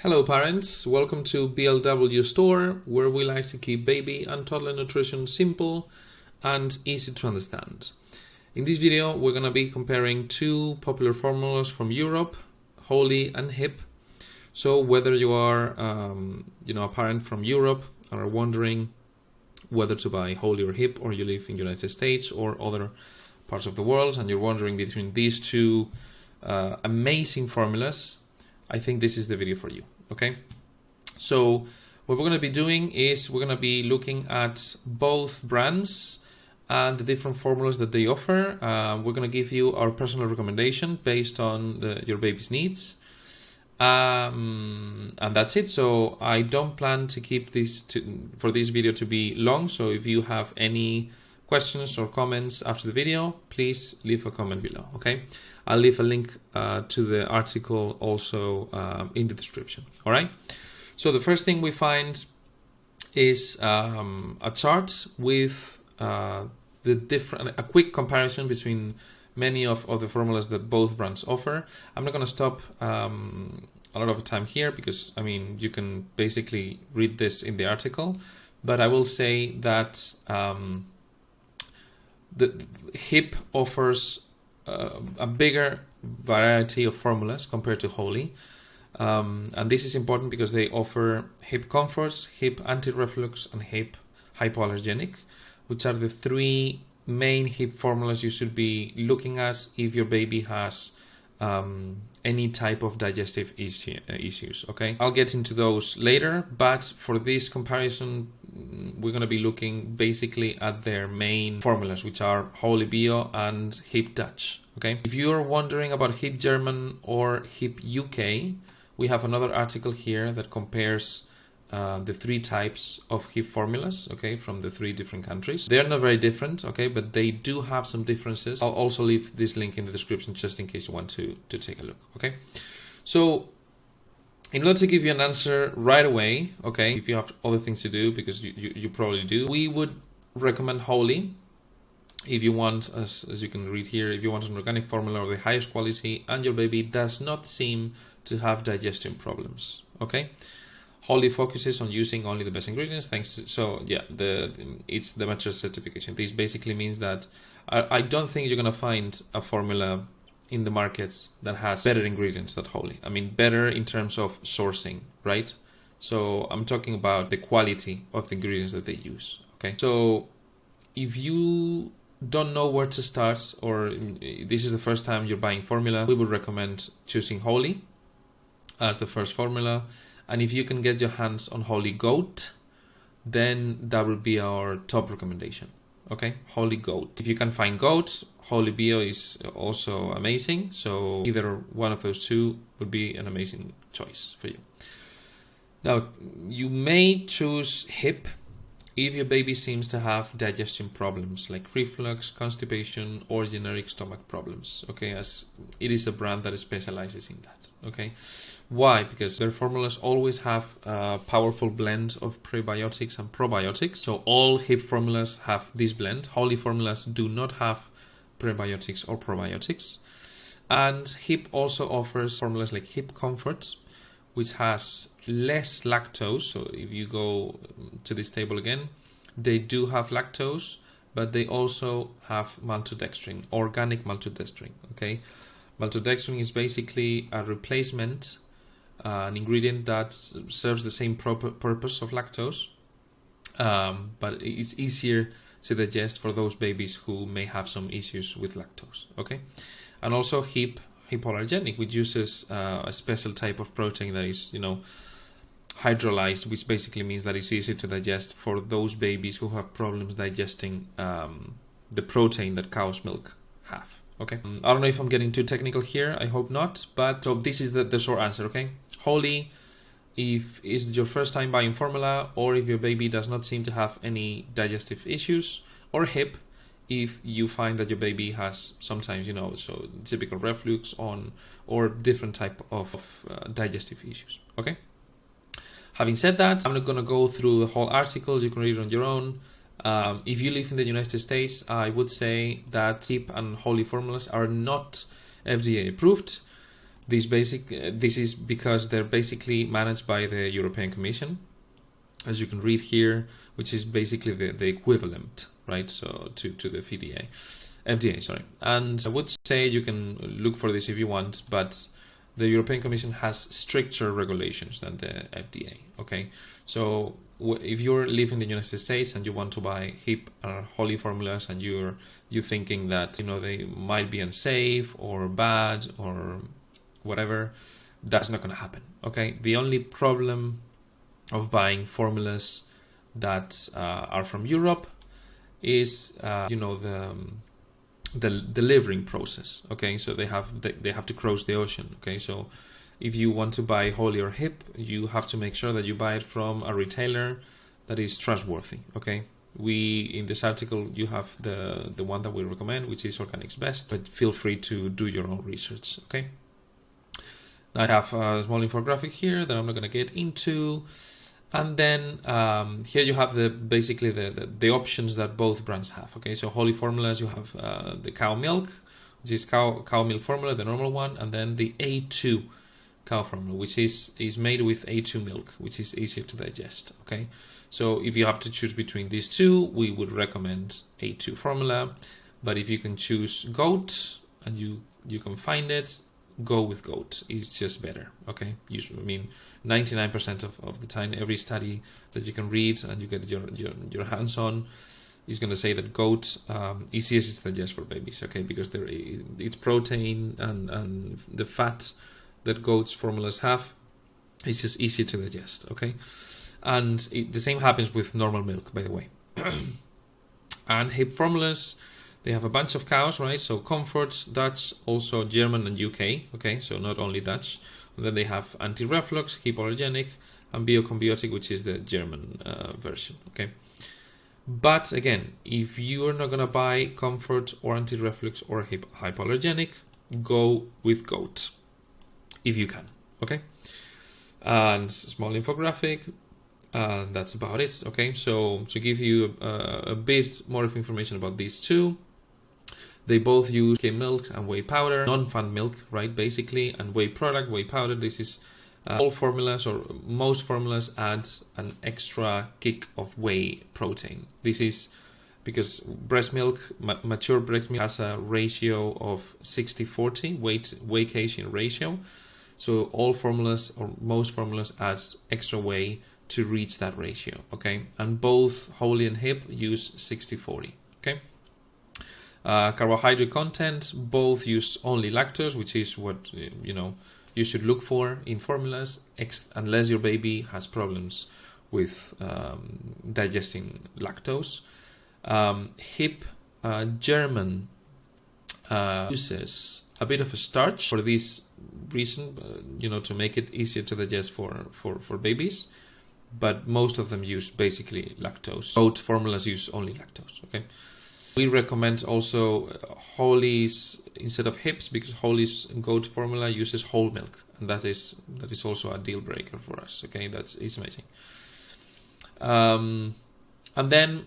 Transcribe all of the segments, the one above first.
Hello parents, welcome to BLW Store, where we like to keep baby and toddler nutrition simple and easy to understand. In this video, we're going to be comparing two popular formulas from Europe, Holle and Hipp. So whether you are a parent from Europe and are wondering whether to buy Holle or Hipp, or you live in the United States or other parts of the world and you're wondering between these two amazing formulas, I think this is the video for you. Okay, so what we're going to be doing is we're going to be looking at both brands and the different formulas that they offer. We're going to give you our personal recommendation based on your baby's needs, and that's it. So I don't plan to keep for this video to be long, so if you have any questions or comments after the video, please leave a comment below. Okay, I'll leave a link to the article also in the description. All right, so the first thing we find is a chart with a quick comparison between many of the formulas that both brands offer. I'm not going to stop a lot of time here because you can basically read this in the article, but I will say that the Hipp offers a bigger variety of formulas compared to Holle, and this is important because they offer Hipp Comforts, Hipp Anti-Reflux, and Hipp Hypoallergenic, which are the three main Hipp formulas you should be looking at if your baby has any type of digestive issues. Okay, I'll get into those later, but for this comparison we're going to be looking basically at their main formulas, which are Holle Bio and Hipp Dutch. Okay, if you're wondering about Hipp German or Hipp UK, we have another article here that compares the three types of Hipp formulas, okay, from the three different countries. They're not very different, okay, but they do have some differences. I'll also leave this link in the description just in case you want to take a look. Okay, so in order to give you an answer right away, okay, if you have other things to do, because you probably do, we would recommend Holle if you want, as you can read here, if you want an organic formula of the highest quality and your baby does not seem to have digestion problems. Okay, Holle focuses on using only the best ingredients. It's the mature certification. This basically means that I don't think you're gonna find a formula in the markets that has better ingredients than Holle. Better in terms of sourcing, right? So I'm talking about the quality of the ingredients that they use. Okay, so if you don't know where to start, or this is the first time you're buying formula, we would recommend choosing Holle as the first formula. And if you can get your hands on Holle Goat, then that will be our top recommendation. Okay, Holle Goat. If you can find Goat, Holle Bio is also amazing. So either one of those two would be an amazing choice for you. Now, you may choose Hipp if your baby seems to have digestion problems like reflux, constipation, or generic stomach problems. Okay, as it is a brand that specializes in that. Okay, why? Because their formulas always have a powerful blend of prebiotics and probiotics. So all Hipp formulas have this blend. Holle formulas do not have prebiotics or probiotics. And Hipp also offers formulas like Hipp Comforts, which has less lactose. So if you go to this table again, they do have lactose, but they also have maltodextrin, organic maltodextrin. Okay, maltodextrin is basically a replacement, an ingredient that serves the same purpose of lactose, but it's easier to digest for those babies who may have some issues with lactose. Okay, and also Hipp Hypoallergenic, which uses a special type of protein that is, hydrolyzed, which basically means that it's easy to digest for those babies who have problems digesting the protein that cow's milk have. Okay, I don't know if I'm getting too technical here. I hope not. But so this is the short answer. Okay, Holle if it's your first time buying formula, or if your baby does not seem to have any digestive issues, or Hipp if you find that your baby has sometimes, so typical reflux or different type of digestive issues. Okay, having said that, I'm not going to go through the whole article. You can read it on your own. If you live in the United States, I would say that Hipp and Holle formulas are not FDA approved. This is because they're basically managed by the European Commission, as you can read here, which is basically the equivalent, right? So to the FDA, sorry. And I would say you can look for this if you want, but the European Commission has stricter regulations than the FDA. Okay, so if you're living in the United States and you want to buy Hipp or Holle formulas, and you're thinking that they might be unsafe or bad or whatever, that's not going to happen. Okay, the only problem of buying formulas that are from Europe is the delivering process. Okay, so they have to cross the ocean. Okay, so if you want to buy Holle or Hipp, you have to make sure that you buy it from a retailer that is trustworthy. Okay, in this article you have the one that we recommend, which is Organics Best, but feel free to do your own research. Okay, I have a small infographic here that I'm not going to get into. And then here you have basically the options that both brands have. Okay, so Holle formulas, you have the cow milk, which is cow milk formula, the normal one, and then the A2 cow formula, which is made with A2 milk, which is easier to digest. Okay, so if you have to choose between these two, we would recommend A2 formula. But if you can choose goat and you can find it, go with goat. It's just better. Okay, usually, I mean, 99% of the time, every study that you can read and you get your hands on is going to say that goat is easy to digest for babies. Okay, because it's protein and the fat that goat's formulas have is just easier to digest. Okay, and the same happens with normal milk, by the way. And Hipp formulas, they have a bunch of cows, right? So Comfort, Dutch, also German and UK. Okay, so not only Dutch. And then they have anti-reflux, hypoallergenic, and biocombiotic, which is the German version. Okay, but again, if you are not gonna buy Comfort or anti-reflux or hypoallergenic, go with goat if you can. Okay, and small infographic. And that's about it. Okay, so to give you a bit more of information about these two, they both use skim milk and whey powder, non-fat milk, right, basically, and whey product, whey powder. This is all formulas, or most formulas, add an extra kick of whey protein. This is because breast milk, mature breast milk, has a ratio of 60-40 whey casein ratio. So all formulas, or most formulas, adds extra whey to reach that ratio. Okay, and both Holle and Hipp use 60-40. Okay. Carbohydrate content, both use only lactose, which is what you should look for in formulas, unless your baby has problems with digesting lactose. Hipp German uses a bit of a starch for this reason, to make it easier to digest for babies, but most of them use basically lactose. Both formulas use only lactose. Okay. We recommend also Holle's instead of Hipp's, because Holle's goat formula uses whole milk, and that is also a deal breaker for us. Okay, it's amazing. And then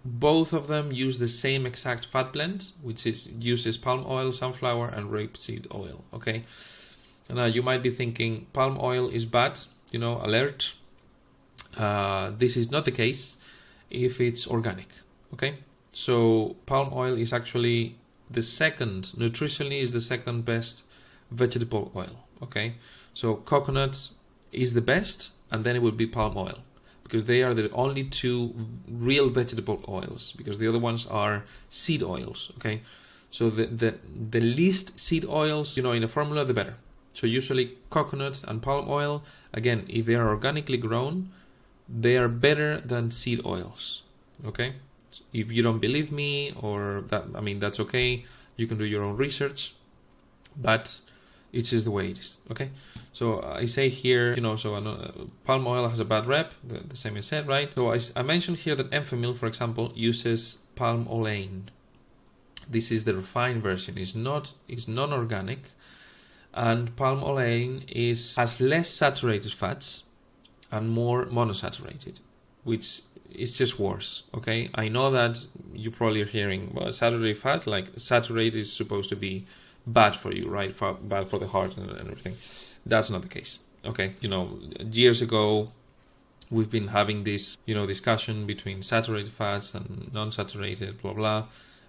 both of them use the same exact fat blend, which uses palm oil, sunflower, and rapeseed oil. Okay, and now you might be thinking palm oil is bad. Alert. This is not the case if it's organic. Okay. So palm oil is actually nutritionally is the second best vegetable oil. Okay, so coconut is the best, and then it would be palm oil, because they are the only two real vegetable oils, because the other ones are seed oils. Okay, so the least seed oils in a formula, the better. So usually coconut and palm oil, again, if they are organically grown, they are better than seed oils. Okay. If you don't believe me, or that's okay. You can do your own research, but it's just the way it is. Okay, so I say here, palm oil has a bad rep, the same I said, right? So I mentioned here that Enfamil, for example, uses palm olein. This is the refined version. It's non-organic, and palm olein has less saturated fats and more monosaturated, which is just worse. Okay, I know that you probably are hearing, well, saturated fat, like saturated is supposed to be bad for you, right? Bad for the heart and everything. That's not the case. Okay, years ago we've been having this, discussion between saturated fats and non-saturated, blah blah,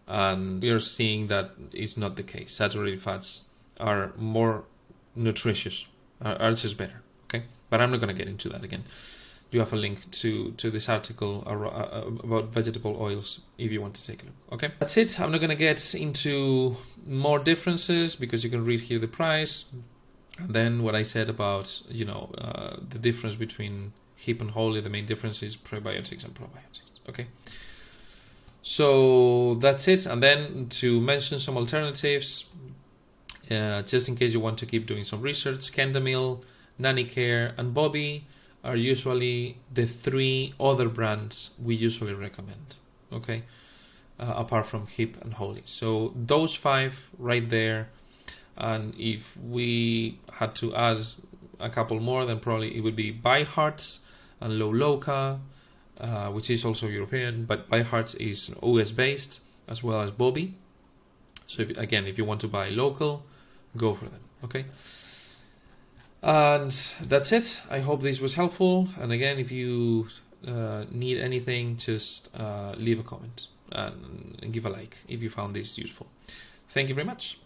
and we are seeing that is not the case. Saturated fats are more nutritious, are just better. Okay, but I'm not going to get into that again. You have a link to this article about vegetable oils if you want to take a look. Okay, that's it. I'm not going to get into more differences because you can read here the price, and then what I said about the difference between Hipp and Holle. The main difference is prebiotics and probiotics. Okay, so that's it. And then to mention some alternatives, just in case you want to keep doing some research, Kendamil, Nanicare, and Bobby are usually the 3 other brands we usually recommend. Okay, apart from Hipp and Holle. So those 5 right there. And if we had to add a couple more, then probably it would be ByHearts and Low-Loca, which is also European, but ByHearts is US based, as well as Bobby. So if you want to buy local, go for them. Okay, and that's it. I hope this was helpful. And again, if you need anything, just leave a comment and give a like if you found this useful. Thank you very much.